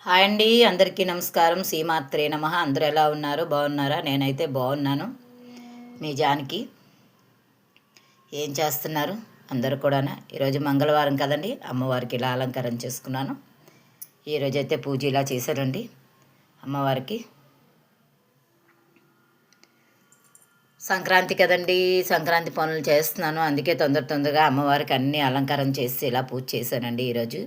Hi అండి, అందరికీ నమస్కారం. శ్రీమాత్రే నమః. అందరూ ఎలా ఉన్నారు? బాగున్నారా? నేనైతే బాగున్నాను. మీ జానకి. ఏం చేస్తున్నారు అందరూ కూడా? ఈరోజు మంగళవారం కదండి, అమ్మవారికి ఇలా అలంకారం చేసుకున్నాను. ఈరోజైతే పూజ ఇలా చేశారండి అమ్మవారికి. సంక్రాంతి కదండి, సంక్రాంతి పనులు చేస్తున్నాను. అందుకే తొందరగా అమ్మవారికి అన్ని అలంకారం చేసి ఇలా పూజ చేశానండి ఈరోజు.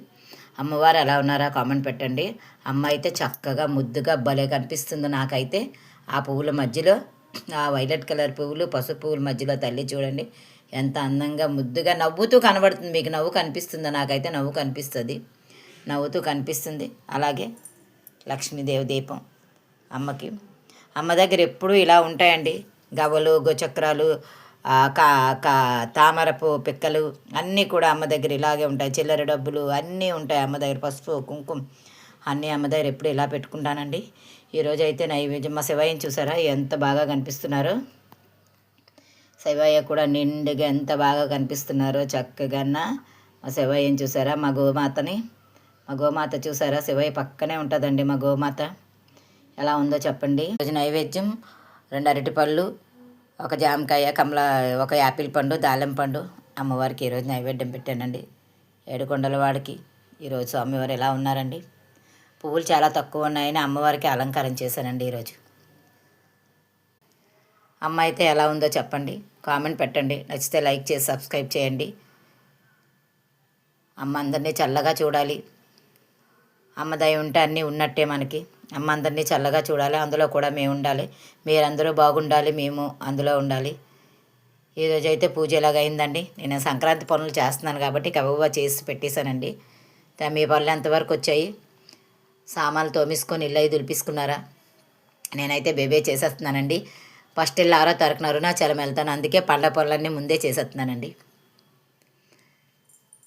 అమ్మవారు ఎలా ఉన్నారా కామెంట్ పెట్టండి. అమ్మ అయితే చక్కగా ముద్దుగా భలే కనిపిస్తుంది నాకైతే. ఆ పువ్వుల మధ్యలో, ఆ వైలెట్ కలర్ పువ్వులు, పసుపు పువ్వుల మధ్యలో తల్లి చూడండి ఎంత అందంగా ముద్దుగా నవ్వుతూ కనబడుతుంది. మీకు నవ్వు కనిపిస్తుందా? నాకైతే నవ్వు కనిపిస్తుంది, నవ్వుతూ కనిపిస్తుంది. అలాగే లక్ష్మీదేవి దీపం అమ్మకి. అమ్మ దగ్గర ఎప్పుడూ ఇలా ఉంటాయండి, గవ్వలు, గోచక్రాలు, కా కా తామరపు పిక్కలు అన్నీ కూడా అమ్మ దగ్గర ఇలాగే ఉంటాయి. చిల్లర డబ్బులు అన్నీ ఉంటాయి అమ్మ దగ్గర. పసుపు, కుంకుమ అన్నీ అమ్మ దగ్గర ఎప్పుడు ఇలా పెట్టుకుంటానండి. ఈరోజు అయితే నైవేద్యం మా శివయ్యని చూసారా ఎంత బాగా కనిపిస్తున్నారో. శివయ్య కూడా నిండుగా ఎంత బాగా కనిపిస్తున్నారో చక్కగా. మా శివయ్యని చూసారా, మా గోమాతని. మా గోమాత చూసారా, శివయ్య పక్కనే ఉంటుందండి మా గోమాత. ఎలా ఉందో చెప్పండి. ఈరోజు నైవేద్యం 2 అరటిపళ్ళు, ఒక జామకాయ, ఒక యాపిల్ పండు, దాళం పండు అమ్మవారికి ఈరోజు నైవేద్యం పెట్టానండి. ఏడుకొండల వాడికి ఈరోజు స్వామివారు ఎలా ఉన్నారండి. పువ్వులు చాలా తక్కువ ఉన్నాయని అమ్మవారికి అలంకారం చేశానండి ఈరోజు. అమ్మ అయితే ఎలా ఉందో చెప్పండి, కామెంట్ పెట్టండి. నచ్చితే లైక్ చేసి సబ్స్క్రైబ్ చేయండి. అమ్మ అందరినీ చల్లగా చూడాలి. అమ్మ దయ ఉంటే అన్నీ ఉన్నట్టే మనకి. అమ్మ అందరినీ చల్లగా చూడాలి, అందులో కూడా మేము ఉండాలి. మీరందరూ బాగుండాలి, మేము అందులో ఉండాలి. ఈరోజు అయితే పూజ ఎలాగైందండి. నేను సంక్రాంతి పనులు చేస్తున్నాను కాబట్టి కబువా చేసి పెట్టేశానండి. మీ పనులు ఎంతవరకు వచ్చాయి? సామాన్లు తోమేసుకొని ఇల్లు దులిపించుకున్నారా? నేనైతే బేబే చేసేస్తున్నానండి. ఫస్ట్ ఇల్లు 6వ తారీఖున అరుణాచలం వెళ్తాను, అందుకే పండ్ల పనులన్నీ ముందే చేసేస్తున్నానండి.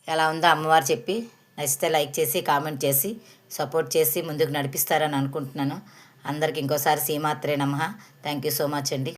ఎలా ఉందో అమ్మవారు చెప్పి నచ్చితే లైక్ చేసి కామెంట్ చేసి సపోర్ట్ చేసి ముందుకు నడిపిస్తారని అనుకుంటున్నాను. అందరికి ఇంకోసారి శ్రీమాత్రే నమః. థ్యాంక్ యూ సో మచ్ అండి.